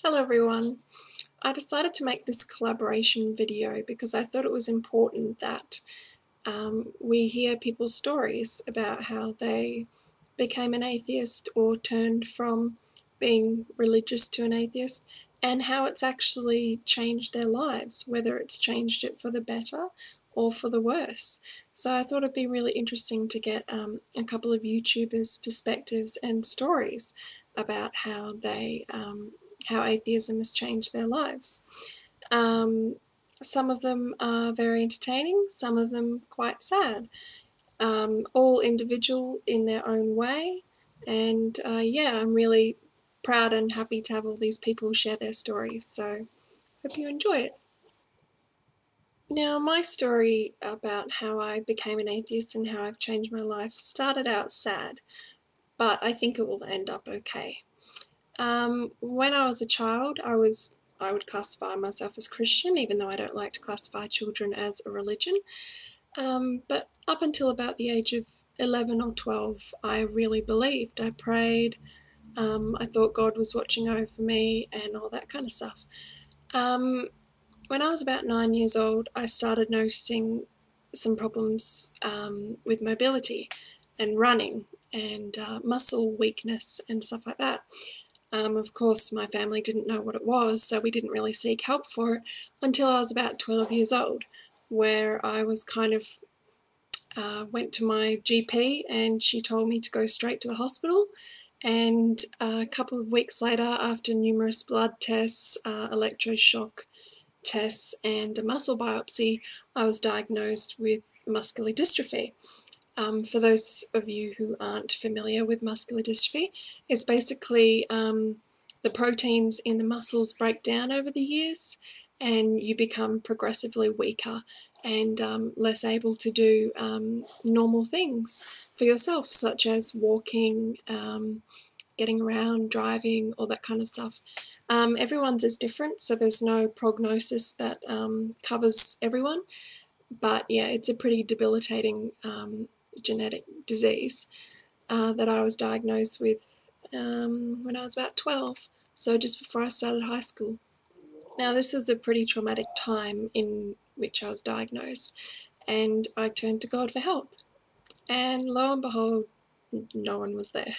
Hello everyone. I decided to make this collaboration video because I thought it was important that we hear people's stories about how they became an atheist or turned from being religious to an atheist, and how it's actually changed their lives, whether it's changed it for the better or for the worse. So I thought it'd be really interesting to get a couple of YouTubers' perspectives and stories about how atheism has changed their lives. Um, some of them are very entertaining, some of them quite sad, all individual in their own way. And yeah, I'm really proud and happy to have all these people share their stories, so hope you enjoy it. Now, my story about how I became an atheist and how I've changed my life started out sad, but I think it will end up okay. When I was a child, I would classify myself as Christian, even though I don't like to classify children as a religion. But up until about the age of 11 or 12, I really believed. I prayed. I thought God was watching over me and all that kind of stuff. When I was about 9 years old, I started noticing some problems with mobility and running and muscle weakness and stuff like that. Of course, my family didn't know what it was, so we didn't really seek help for it until I was about 12 years old, where I was kind of went to my GP and she told me to go straight to the hospital. And a couple of weeks later, after numerous blood tests, electroshock tests, and a muscle biopsy, I was diagnosed with muscular dystrophy. For those of you who aren't familiar with muscular dystrophy, it's basically the proteins in the muscles break down over the years and you become progressively weaker and less able to do normal things for yourself, such as walking, getting around, driving, all that kind of stuff. Everyone's is different, so there's no prognosis that covers everyone, but yeah, it's a pretty debilitating genetic disease that I was diagnosed with when I was about 12, so just before I started high school. Now, this was a pretty traumatic time in which I was diagnosed, and I turned to God for help. And lo and behold, no one was there.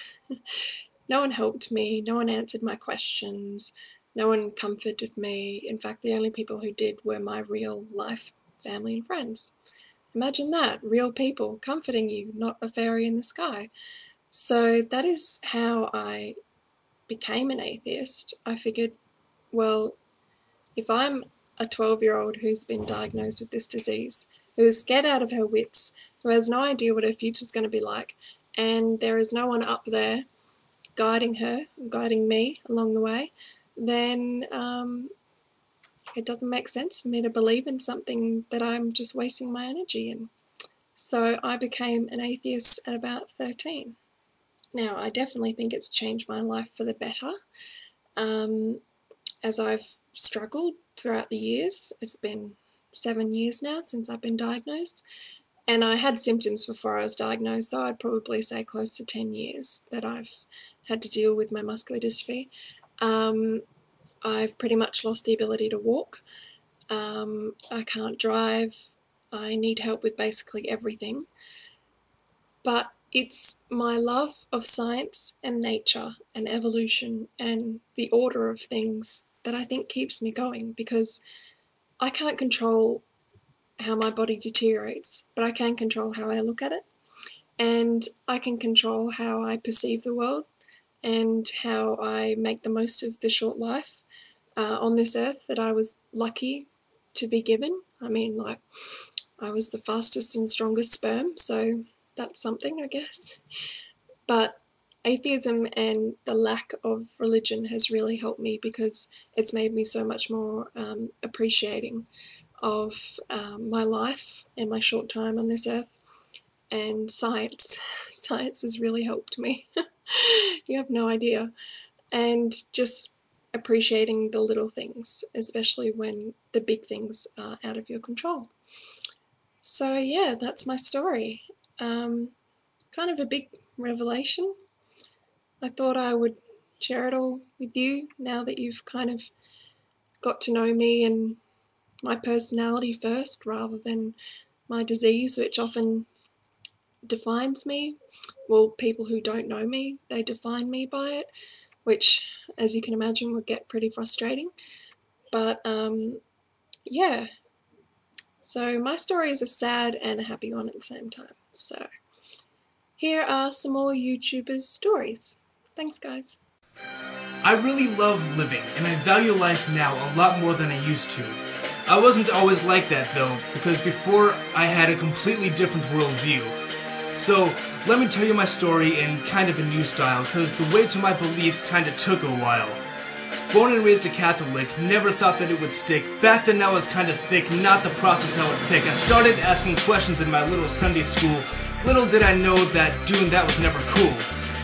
No one helped me, no one answered my questions, no one comforted me. In fact, the only people who did were my real life family and friends. Imagine that, real people comforting you, not a fairy in the sky. So that is how I became an atheist. I figured, well, if I'm a 12-year-old who's been diagnosed with this disease, who is scared out of her wits, who has no idea what her future's going to be like, and there is no one up there guiding her, guiding me along the way, then it doesn't make sense for me to believe in something that I'm just wasting my energy in. So I became an atheist at about 13. Now, I definitely think it's changed my life for the better. As I've struggled throughout the years, it's been 7 years now since I've been diagnosed, and I had symptoms before I was diagnosed, so I'd probably say close to 10 years that I've had to deal with my muscular dystrophy. I've pretty much lost the ability to walk. I can't drive. I need help with basically everything. But it's my love of science and nature and evolution and the order of things that I think keeps me going, because I can't control how my body deteriorates, but I can control how I look at it, and I can control how I perceive the world and how I make the most of the short life on this earth that I was lucky to be given. I mean, like, I was the fastest and strongest sperm, so that's something, I guess. But atheism and the lack of religion has really helped me, because it's made me so much more appreciating of my life and my short time on this earth. And science has really helped me. You have no idea. And just appreciating the little things, especially when the big things are out of your control. So yeah, that's my story. Kind of a big revelation. I thought I would share it all with you now that you've kind of got to know me and my personality first rather than my disease, which often defines me. Well, people who don't know me, they define me by it, which, as you can imagine, would get pretty frustrating. But yeah, so my story is a sad and a happy one at the same time. So here are some more YouTubers' stories. Thanks, guys. I really love living, and I value life now a lot more than I used to. I wasn't always like that though, because before I had a completely different worldview. So, let me tell you my story in kind of a new style, because the way to my beliefs kinda took a while. Born and raised a Catholic, never thought that it would stick. Back then I was kinda thick, not the process I would pick. I started asking questions in my little Sunday school. Little did I know that doing that was never cool.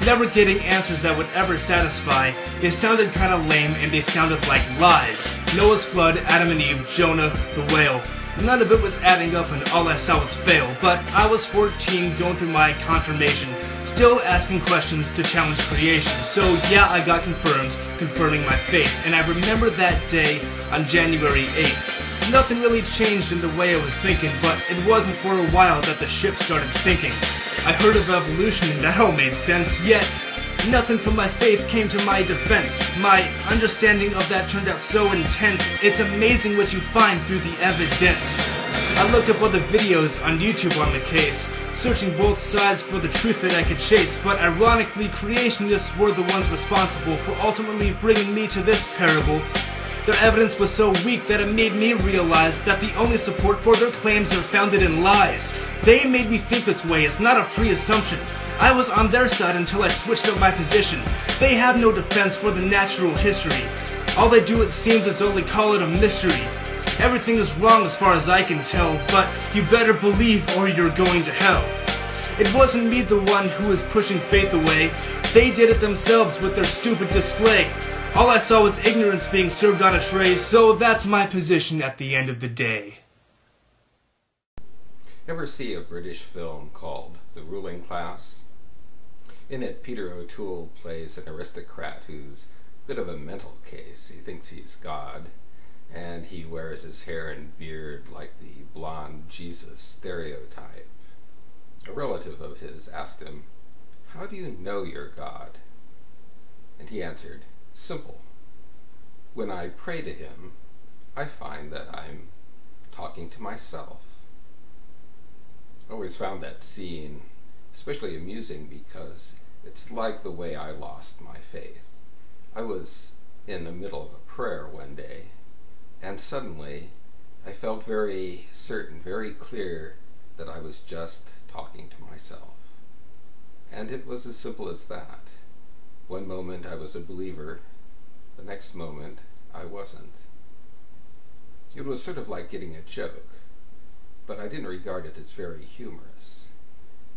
Never getting answers that would ever satisfy. They sounded kinda lame and they sounded like lies. Noah's flood, Adam and Eve, Jonah, the whale. None of it was adding up and all I saw was fail. But I was 14 going through my confirmation, still asking questions to challenge creation. So yeah, I got confirmed, confirming my faith. And I remember that day on January 8th. Nothing really changed in the way I was thinking, but it wasn't for a while that the ship started sinking. I heard of evolution and that all made sense, yet nothing from my faith came to my defense. My understanding of that turned out so intense, it's amazing what you find through the evidence. I looked up other videos on YouTube on the case, searching both sides for the truth that I could chase, but ironically creationists were the ones responsible for ultimately bringing me to this parable. Their evidence was so weak that it made me realize that the only support for their claims are founded in lies. They made me think this way, it's not a pre-assumption. I was on their side until I switched up my position. They have no defense for the natural history. All they do, it seems, is only call it a mystery. Everything is wrong as far as I can tell, but you better believe or you're going to hell. It wasn't me the one who was pushing faith away. They did it themselves with their stupid display. All I saw was ignorance being served on a tray, so that's my position at the end of the day. Ever see a British film called The Ruling Class? In it, Peter O'Toole plays an aristocrat who's a bit of a mental case. He thinks he's God, and he wears his hair and beard like the blonde Jesus stereotype. A relative of his asked him, "How do you know you're God?" And he answered, "Simple. When I pray to him, I find that I'm talking to myself." I always found that scene especially amusing because it's like the way I lost my faith. I was in the middle of a prayer one day, and suddenly I felt very certain, very clear that I was just talking to myself. And it was as simple as that. One moment I was a believer, the next moment I wasn't. It was sort of like getting a joke, but I didn't regard it as very humorous.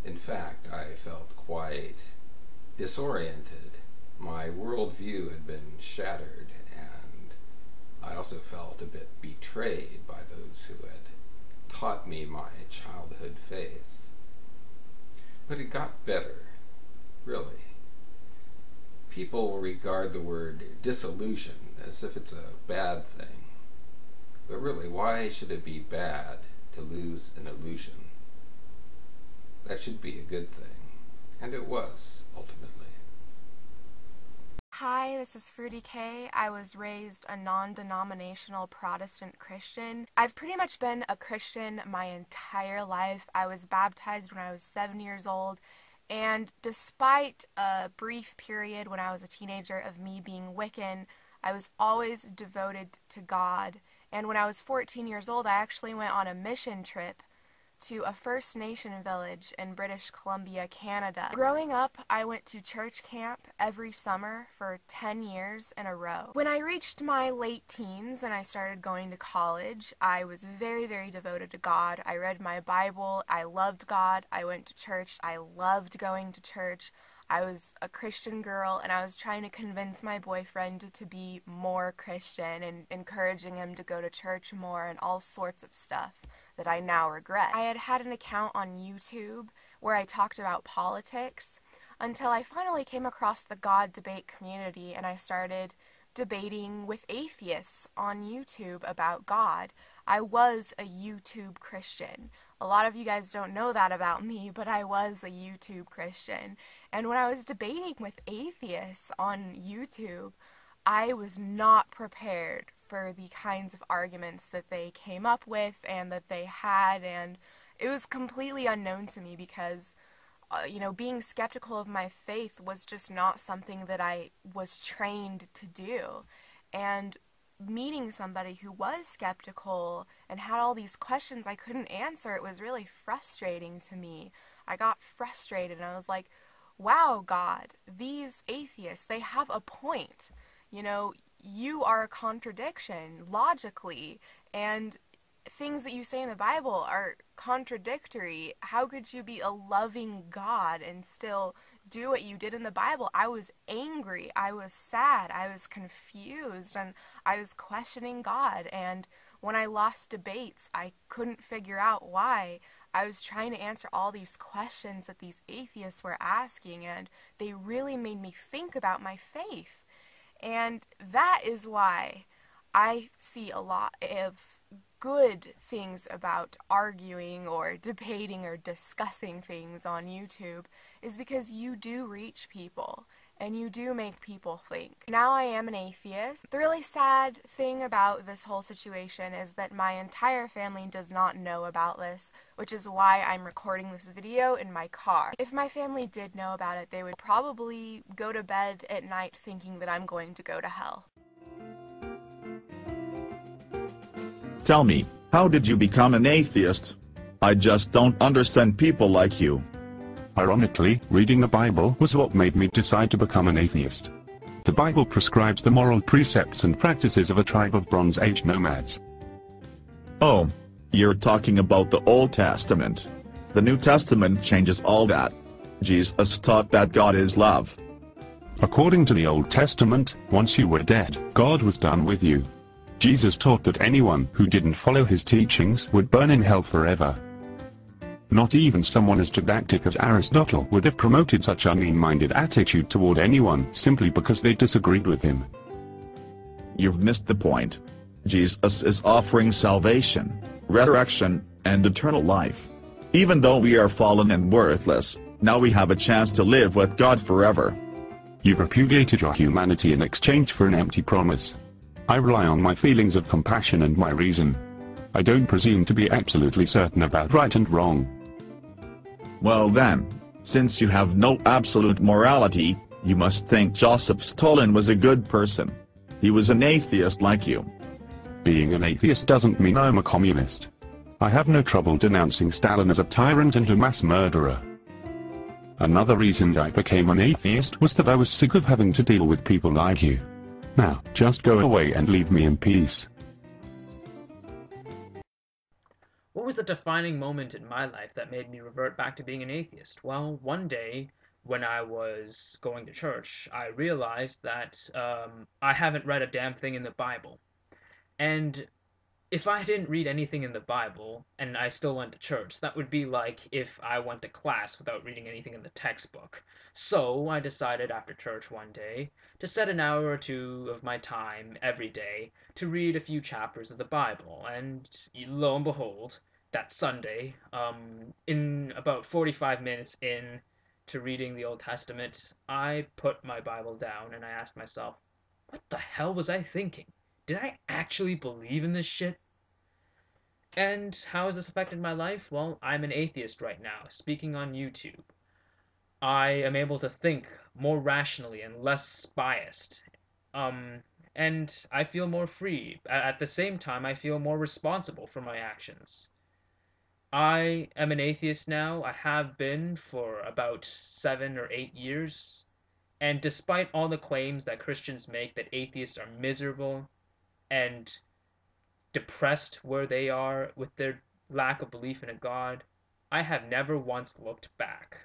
In fact, I felt quite disoriented. My worldview had been shattered, and I also felt a bit betrayed by those who had taught me my childhood faith. But it got better, really. People regard the word disillusion as if it's a bad thing. But really, why should it be bad to lose an illusion? That should be a good thing. And it was, ultimately. Hi, this is Fruity K. I was raised a non-denominational Protestant Christian. I've pretty much been a Christian my entire life. I was baptized when I was 7 years old, and despite a brief period when I was a teenager of me being Wiccan, I was always devoted to God. And when I was 14 years old, I actually went on a mission trip to a First Nation village in British Columbia, Canada. Growing up, I went to church camp every summer for 10 years in a row. When I reached my late teens and I started going to college, I was very, very devoted to God. I read my Bible. I loved God. I went to church. I loved going to church. I was a Christian girl, and I was trying to convince my boyfriend to be more Christian and encouraging him to go to church more and all sorts of stuff that I now regret. I had an account on YouTube where I talked about politics. until I finally came across the God debate community and I started debating with atheists on YouTube about God. I was a YouTube Christian. A lot of you guys don't know that about me, but I was a YouTube Christian. And when I was debating with atheists on YouTube, I was not prepared for the kinds of arguments that they came up with and that they had, and it was completely unknown to me because being skeptical of my faith was just not something that I was trained to do. And meeting somebody who was skeptical and had all these questions I couldn't answer, it was really frustrating to me. I got frustrated and I was like, wow, God, these atheists, they have a point. You are a contradiction logically, and things that you say in the Bible are contradictory. How could you be a loving God and still do what you did in the Bible? I was angry, I was sad, I was confused, and I was questioning God. And when I lost debates, I couldn't figure out why. I was trying to answer all these questions that these atheists were asking, and they really made me think about my faith. And that is why I see a lot of good things about arguing or debating or discussing things on YouTube, is because you do reach people and you do make people think. Now I am an atheist. The really sad thing about this whole situation is that my entire family does not know about this, which is why I'm recording this video in my car. If my family did know about it, they would probably go to bed at night thinking that I'm going to go to hell. Tell me, how did you become an atheist? I just don't understand people like you. Ironically, reading the Bible was what made me decide to become an atheist. The Bible prescribes the moral precepts and practices of a tribe of Bronze Age nomads. Oh, you're talking about the Old Testament. The New Testament changes all that. Jesus taught that God is love. According to the Old Testament, once you were dead, God was done with you. Jesus taught that anyone who didn't follow his teachings would burn in hell forever. Not even someone as didactic as Aristotle would have promoted such a mean-minded attitude toward anyone simply because they disagreed with him. You've missed the point. Jesus is offering salvation, resurrection, and eternal life. Even though we are fallen and worthless, now we have a chance to live with God forever. You've repudiated your humanity in exchange for an empty promise. I rely on my feelings of compassion and my reason. I don't presume to be absolutely certain about right and wrong. Well then, since you have no absolute morality, you must think Joseph Stalin was a good person. He was an atheist like you. Being an atheist doesn't mean I'm a communist. I have no trouble denouncing Stalin as a tyrant and a mass murderer. Another reason I became an atheist was that I was sick of having to deal with people like you. Now, just go away and leave me in peace. What was the defining moment in my life that made me revert back to being an atheist? Well, one day when I was going to church, I realized that I haven't read a damn thing in the Bible. And if I didn't read anything in the Bible and I still went to church, that would be like if I went to class without reading anything in the textbook. So I decided after church one day to set an hour or two of my time every day to read a few chapters of the Bible. And lo and behold, that Sunday, in about 45 minutes in to reading the Old Testament, I put my Bible down and I asked myself, what the hell was I thinking? Did I actually believe in this shit? And how has this affected my life? Well, I'm an atheist right now, speaking on YouTube. I am able to think more rationally and less biased. And I feel more free. At the same time, I feel more responsible for my actions. I am an atheist now. I have been for about 7 or 8 years. And despite all the claims that Christians make that atheists are miserable and depressed where they are with their lack of belief in a God, I have never once looked back.